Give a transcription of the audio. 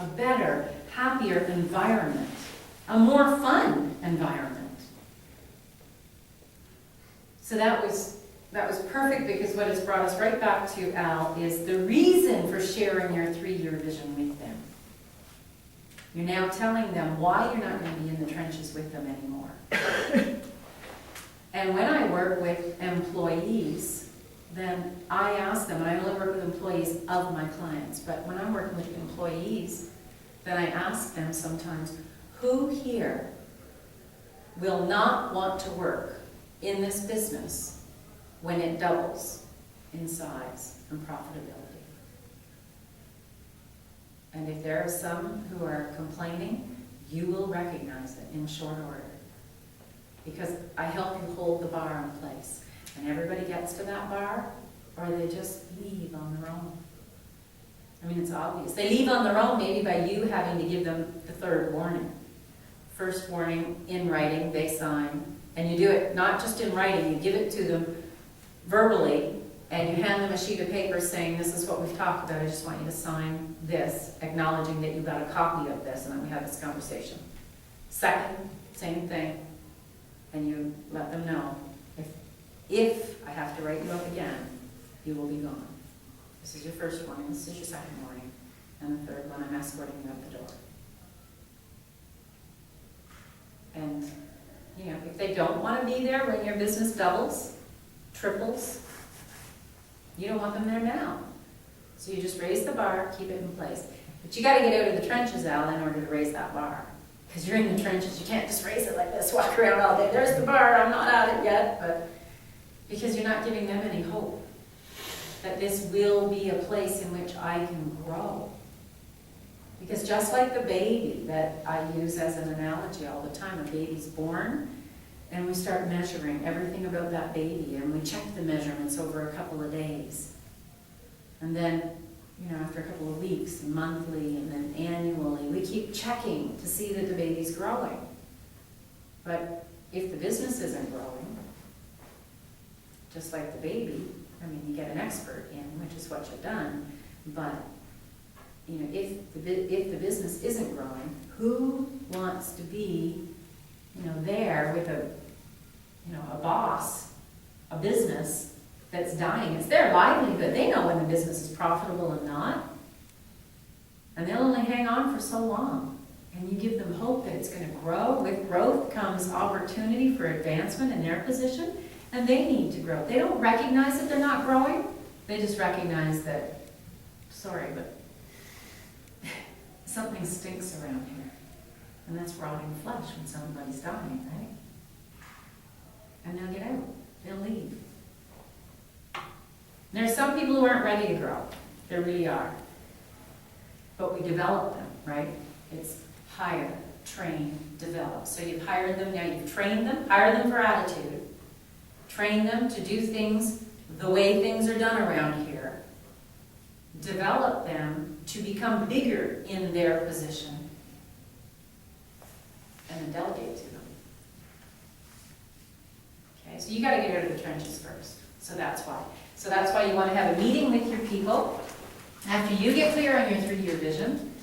a better, happier environment, a more fun environment. So that was perfect, because what it's brought us right back to, Al, is the reason for sharing your 3-year vision with them. You're now telling them why you're not going to be in the trenches with them anymore. And when I work with employees, then I ask them, and I only work with employees of my clients, but when I'm working with employees, then I ask them sometimes, who here will not want to work in this business when it doubles in size and profitability? And if there are some who are complaining, you will recognize it in short order. Because I help you hold the bar in place. And everybody gets to that bar, or they just leave on their own. I mean, it's obvious. They leave on their own maybe by you having to give them the 3rd warning. First warning in writing, they sign. And you do it not just in writing, you give it to them verbally, and you hand them a sheet of paper saying, this is what we've talked about, I just want you to sign this, acknowledging that you got a copy of this, and then we have this conversation. Second, same thing, and you let them know, if I have to write you up again, you will be gone. This is your first warning, this is your second warning, and the 3rd one, I'm escorting you out the door. And you know, if they don't want to be there when your business doubles, triples, you don't want them there now. So you just raise the bar, keep it in place. But you got to get out of the trenches, Al, in order to raise that bar. Because you're in the trenches, you can't just raise it like this, walk around all day. There's the bar, I'm not at it yet. But because you're not giving them any hope that this will be a place in which I can grow. Because just like the baby that I use as an analogy all the time, a baby's born, and we start measuring everything about that baby, and we check the measurements over a couple of days. And then, you know, after a couple of weeks, monthly, and then annually, we keep checking to see that the baby's growing. But if the business isn't growing, just like the baby, I mean, you get an expert in, which is what you've done, but you know, if the business isn't growing, who wants to be, you know, there with a boss, a business that's dying? It's their livelihood. They know when the business is profitable and not, and they'll only hang on for so long. And you give them hope that it's going to grow. With growth comes opportunity for advancement in their position, and they need to grow. They don't recognize that they're not growing. They just recognize that, sorry, but something stinks around here. And that's rotting flesh when somebody's dying, right? And they'll get out. They'll leave. There are some people who aren't ready to grow. There really are. But we develop them, right? It's hire, train, develop. So you've hired them, now you've trained them, hire them for attitude, train them to do things the way things are done around here, develop them to become bigger in their position, and then delegate to them. Okay, so you got to get out of the trenches first. So that's why. So that's why you want to have a meeting with your people after you get clear on your 3-year vision.